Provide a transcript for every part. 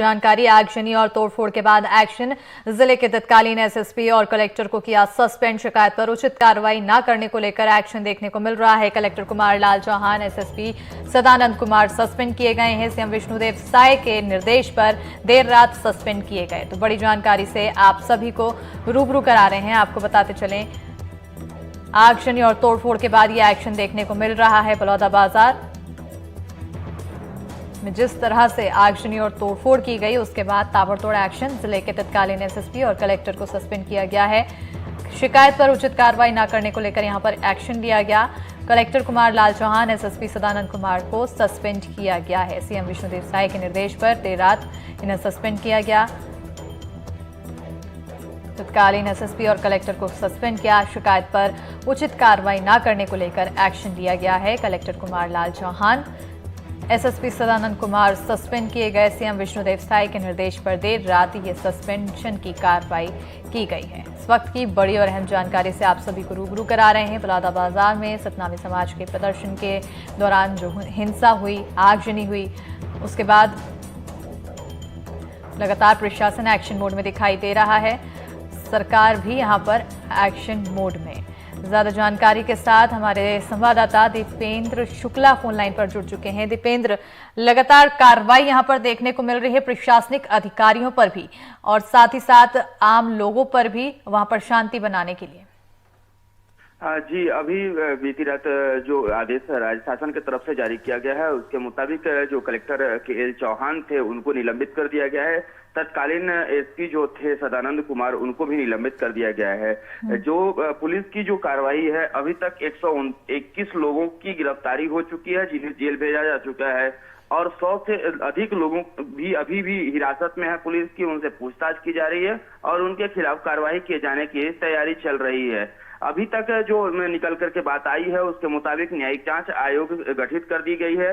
जानकारी आगजनी और तोड़फोड़ के बाद एक्शन। जिले के तत्कालीन एसएसपी और कलेक्टर को किया सस्पेंड। शिकायत पर उचित कार्रवाई न करने को लेकर एक्शन देखने को मिल रहा है। Collector Kumar Lal Chauhan, SSP Sadanand Kumar suspend किए गए हैं। सीएम विष्णुदेव साय के निर्देश पर देर रात सस्पेंड किए गए। तो बड़ी जानकारी से आप सभी को रूबरू करा रहे हैं। आपको बताते चलें, आगजनी और तोड़फोड़ के बाद यह एक्शन देखने को मिल रहा है। बलौदाबाजार में जिस तरह से आगजनी और तोड़फोड़ की गई, उसके बाद ताबड़तोड़ एक्शन। जिले के तत्कालीन एसएसपी और कलेक्टर को सस्पेंड किया गया है। शिकायत पर उचित कार्रवाई न करने को लेकर यहां पर एक्शन लिया गया। कलेक्टर कुमार लाल चौहान, एसएसपी सदानंद कुमार को सस्पेंड किया गया है। सीएम विष्णुदेव साय के निर्देश पर देर रात इन्हें सस्पेंड किया गया। तत्कालीन एसएसपी और कलेक्टर को सस्पेंड किया। शिकायत पर उचित कार्रवाई न करने को लेकर एक्शन लिया गया है। Collector Kumar Lal Chauhan, SSP Sadanand Kumar suspend किए गए। सीएम विष्णुदेव साय के निर्देश पर देर रात ये सस्पेंशन की कार्रवाई की गई है। इस वक्त की बड़ी और अहम जानकारी से आप सभी को रूबरू करा रहे हैं। बलौदाबाजार में सतनामी समाज के प्रदर्शन के दौरान जो हिंसा हुई, आगजनी हुई, उसके बाद लगातार प्रशासन एक्शन मोड में दिखाई दे रहा है। सरकार भी यहां पर एक्शन मोड में। ज्यादा जानकारी के साथ हमारे संवाददाता दीपेंद्र शुक्ला फोन लाइन पर जुड़ चुके हैं। दीपेंद्र, लगातार कार्रवाई यहां पर देखने को मिल रही है, प्रशासनिक अधिकारियों पर भी और साथ ही साथ आम लोगों पर भी, वहां पर शांति बनाने के लिए। जी, अभी बीती रात जो आदेश राज्य शासन की तरफ से जारी किया गया है, उसके मुताबिक जो कलेक्टर के चौहान थे उनको निलंबित कर दिया गया है। तत्कालीन एसपी जो थे सदानंद कुमार, उनको भी निलंबित कर दिया गया है। जो पुलिस की जो कार्रवाई है, अभी तक 121 लोगों की गिरफ्तारी हो चुकी है, जिन्हें जेल भेजा जा चुका है और 100 से अधिक लोगों भी अभी भी हिरासत में है पुलिस की। उनसे पूछताछ की जा रही है और उनके खिलाफ कार्रवाई किए जाने की तैयारी चल रही है। अभी तक जो निकल करके बात आई है, उसके मुताबिक न्यायिक जांच आयोग गठित कर दी गई है।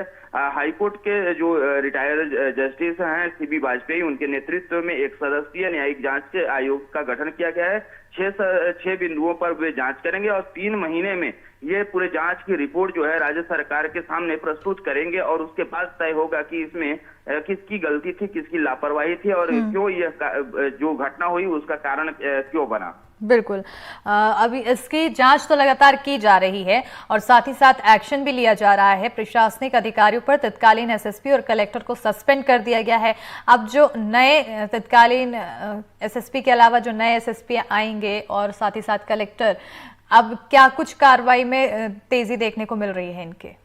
हाईकोर्ट के जो रिटायर्ड जस्टिस हैं सीबी वाजपेयी, उनके नेतृत्व में एक सदस्यीय न्यायिक जांच आयोग का गठन किया गया है। 6 बिंदुओं पर वे जांच करेंगे और 3 महीने में ये पूरे जांच की रिपोर्ट जो है राज्य सरकार के सामने प्रस्तुत करेंगे और उसके बाद तय होगा कि इसमें किसकी गलती थी, किसकी लापरवाही थी और क्यों यह जो घटना हुई उसका कारण क्यों बना। बिल्कुल, अभी इसकी जांच तो लगातार की जा रही है और साथ ही साथ एक्शन भी लिया जा रहा है। प्रशासनिक अधिकारियों पर तत्कालीन एसएसपी और कलेक्टर को सस्पेंड कर दिया गया है। अब जो नए तत्कालीन एसएसपी के अलावा जो नए एसएसपी आएंगे और साथ ही साथ कलेक्टर, अब क्या कुछ कार्रवाई में तेजी देखने को मिल रही है इनके?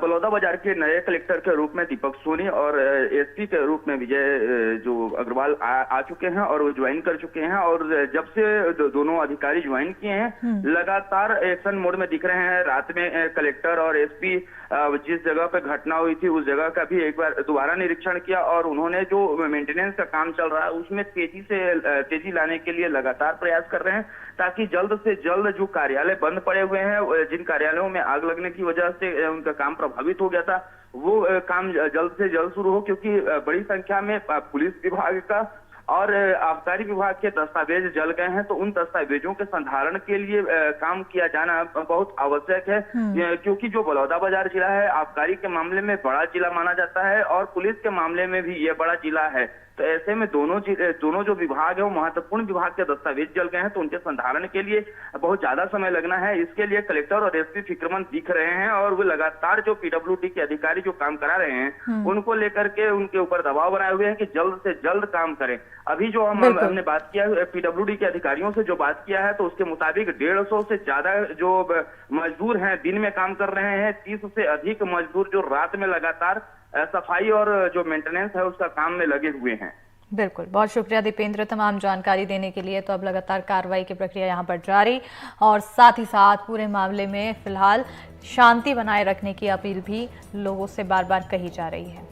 बलौदाबाजार के नए कलेक्टर के रूप में दीपक सोनी और एसपी के रूप में विजय जो अग्रवाल आ चुके हैं और वो ज्वाइन कर चुके हैं। और जब से दोनों अधिकारी ज्वाइन किए हैं, लगातार एक्शन मोड में दिख रहे हैं। रात में कलेक्टर और एसपी जिस जगह पे घटना हुई थी उस जगह का भी एक बार दोबारा निरीक्षण किया और उन्होंने जो मेंटेनेंस का काम चल रहा है उसमें तेजी लाने के लिए लगातार प्रयास कर रहे हैं, ताकि जल्द से जल्द जो कार्यालय बंद पड़े हुए हैं, जिन कार्यालयों में आग लगने की वजह से उनका काम प्रभावित हो गया था, वो काम जल्द से जल्द शुरू हो। क्योंकि बड़ी संख्या में पुलिस विभाग का और आबकारी विभाग के दस्तावेज जल गए हैं, तो उन दस्तावेजों के संधारण के लिए काम किया जाना बहुत आवश्यक है। क्योंकि जो बलौदाबाजार जिला है, आबकारी के मामले में बड़ा जिला माना जाता है और पुलिस के मामले में भी ये बड़ा जिला है। तो ऐसे में दोनों जो विभाग है वो महत्वपूर्ण विभाग के दस्तावेज जल गए हैं, तो उनके संधारण के लिए बहुत ज्यादा समय लगना है। इसके लिए कलेक्टर और एसपी फिक्रमंद दिख रहे हैं और वो लगातार जो पीडब्ल्यूडी के अधिकारी जो काम करा रहे हैं उनको लेकर के उनके ऊपर दबाव बनाए हुए हैं कि जल्द से जल्द काम करें। अभी जो हमने बात किया पीडब्ल्यूडी के अधिकारियों से जो बात किया है, तो उसके मुताबिक 150 से ज्यादा जो मजदूर हैं दिन में काम कर रहे हैं। 30 से अधिक मजदूर जो रात में लगातार सफाई और जो मेंटेनेंस है उसका काम में लगे हुए हैं। बिल्कुल, बहुत शुक्रिया दीपेंद्र तमाम जानकारी देने के लिए। तो अब लगातार कार्रवाई की प्रक्रिया यहां पर जारी और साथ ही साथ पूरे मामले में फिलहाल शांति बनाए रखने की अपील भी लोगों से बार बार कही जा रही है।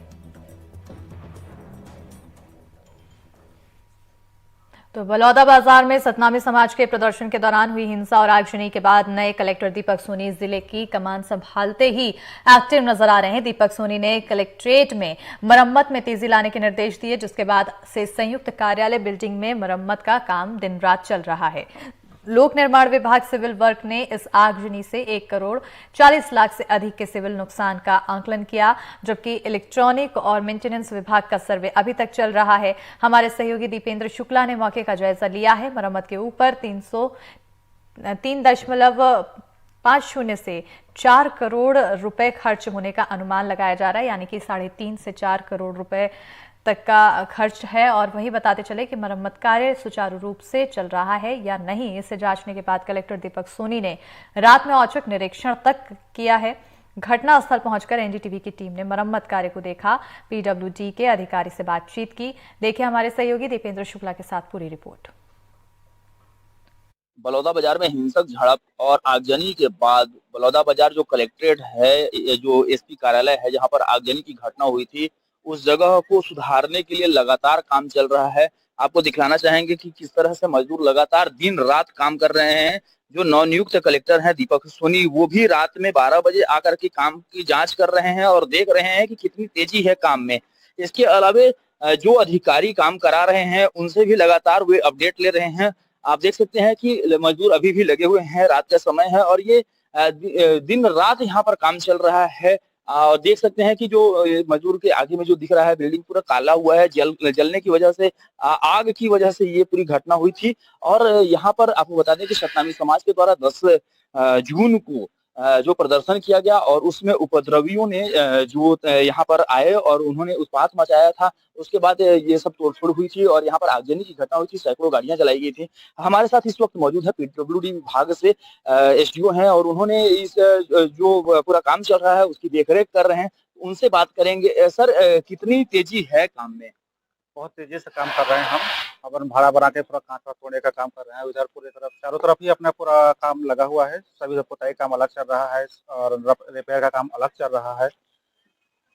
तो बलौदाबाजार में सतनामी समाज के प्रदर्शन के दौरान हुई हिंसा और आगजनी के बाद नए कलेक्टर दीपक सोनी जिले की कमान संभालते ही एक्टिव नजर आ रहे हैं। दीपक सोनी ने कलेक्ट्रेट में मरम्मत में तेजी लाने के निर्देश दिए, जिसके बाद से संयुक्त कार्यालय बिल्डिंग में मरम्मत का काम दिन रात चल रहा है। लोक निर्माण विभाग सिविल वर्क ने इस आगजनी से 1 करोड़ 40 लाख से अधिक के सिविल नुकसान का आंकलन किया, जबकि इलेक्ट्रॉनिक और मेंटेनेंस विभाग का सर्वे अभी तक चल रहा है। हमारे सहयोगी दीपेंद्र शुक्ला ने मौके का जायजा लिया है। मरम्मत के ऊपर 3.50 से 4 करोड़ रुपए खर्च होने का अनुमान लगाया जा रहा है, यानी कि 3.5 से 4 करोड़ रुपए तक का खर्च है। और वही बताते चले कि मरम्मत कार्य सुचारू रूप से चल रहा है या नहीं, इसे जांचने के बाद कलेक्टर दीपक सोनी ने रात में औचक निरीक्षण तक किया है। घटनास्थल पहुंचकर एनडीटीवी की टीम ने मरम्मत कार्य को देखा, पीडब्ल्यूडी के अधिकारी से बातचीत की। देखिए हमारे सहयोगी दीपेंद्र शुक्ला के साथ पूरी रिपोर्ट। बलौदाबाजार में हिंसक झड़प और आगजनी के बाद बलौदाबाजार जो कलेक्ट्रेट है, जो एसपी कार्यालय है, जहां पर आगजनी की घटना हुई थी, उस जगह को सुधारने के लिए लगातार काम चल रहा है। आपको दिखलाना चाहेंगे कि किस तरह से मजदूर लगातार दिन रात काम कर रहे हैं। जो नवनियुक्त कलेक्टर हैं दीपक सोनी, वो भी रात में 12 बजे आकर के काम की जांच कर रहे हैं और देख रहे हैं कि कितनी तेजी है काम में। इसके अलावे जो अधिकारी काम करा रहे हैं उनसे भी लगातार वे अपडेट ले रहे हैं। आप देख सकते हैं कि मजदूर अभी भी लगे हुए हैं, रात का समय है और ये दिन रात यहाँ पर काम चल रहा है। और देख सकते हैं कि जो मजदूर के आगे में जो दिख रहा है बिल्डिंग पूरा काला हुआ है, जलने की वजह से, आग की वजह से ये पूरी घटना हुई थी। और यहाँ पर आपको बता दें कि सतनामी समाज के द्वारा 10 जून को जो प्रदर्शन किया गया और उसमें उपद्रवियों ने जो यहाँ पर आए और उन्होंने उत्पात मचाया था। उसके बाद ये सब तोड़फोड़ हुई थी और यहाँ पर आगजनी की घटना हुई थी, सैकड़ों गाड़ियां जलाई गई थी। हमारे साथ इस वक्त मौजूद है पीडब्ल्यूडी विभाग से एसडीओ हैं और उन्होंने इस जो पूरा काम चल रहा है उसकी देखरेख कर रहे हैं। उनसे बात करेंगे। सर, कितनी तेजी है काम में? बहुत तेजी से काम कर रहे हैं हम। अपन भाड़ा बना के पूरा कांच वाच तोड़ने का काम कर रहे हैं। उधर पूरी तरफ चारों तरफ ही अपना पूरा काम लगा हुआ है। सभी पुताई काम अलग चल रहा है और रिपेयर का काम अलग चल रहा है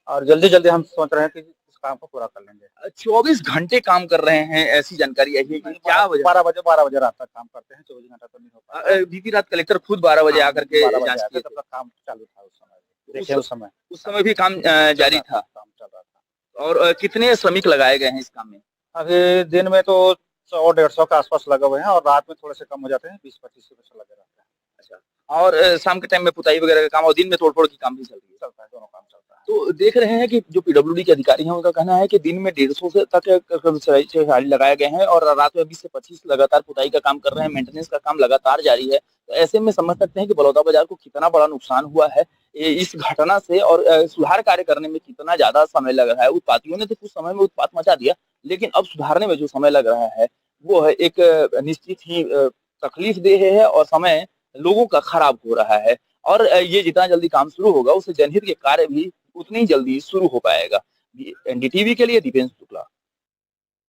और जल्दी जल्दी हम सोच रहे हैं कि इस काम को पूरा कर लेंगे। 24 घंटे काम कर रहे हैं, ऐसी जानकारी है कि क्या वजह? 12 बजे रात तक काम करते हैं। 24 घंटा तो नहीं हो पाता। बीती रात कलेक्टर खुद 12 बजे आकर के जांच किए थे। तब तक काम चालू था उस समय। देखिए उस समय भी काम जारी था। काम चल रहा था। और कितने श्रमिक लगाए गए हैं इस काम में? अभी दिन में तो 100-150 के आसपास लगे हुए हैं और रात में थोड़े से कम हो जाते हैं, 20-25 लगे रहते हैं। अच्छा। और शाम के टाइम में पुताई वगैरह का काम और दिन में तोड़फोड़ की काम भी चलता है, दोनों काम चलता है। तो देख रहे हैं कि जो पीडब्ल्यूडी के अधिकारी हैं उनका कहना है कि दिन में 150 से तक कर्मचारी लगाए गए हैं और रात में 20 से 25 लगातार पुताई का काम कर रहे हैं। मेंटेनेंस का काम लगातार जारी है। तो ऐसे में समझ सकते हैं कि बलौदाबाजार को कितना बड़ा नुकसान हुआ है इस घटना से और सुधार कार्य करने में कितना ज्यादा समय लग रहा है। उत्पातियों ने तो कुछ समय में उत्पात मचा दिया, लेकिन अब सुधारने में जो समय लग रहा है वो है एक निश्चित ही तकलीफ देह है और समय लोगों का खराब हो रहा है। और ये जितना जल्दी काम शुरू होगा उससे जनहित के कार्य भी उतनी जल्दी शुरू हो पाएगा। एनडीटीवी के लिए दीपेंद्र शुक्ला।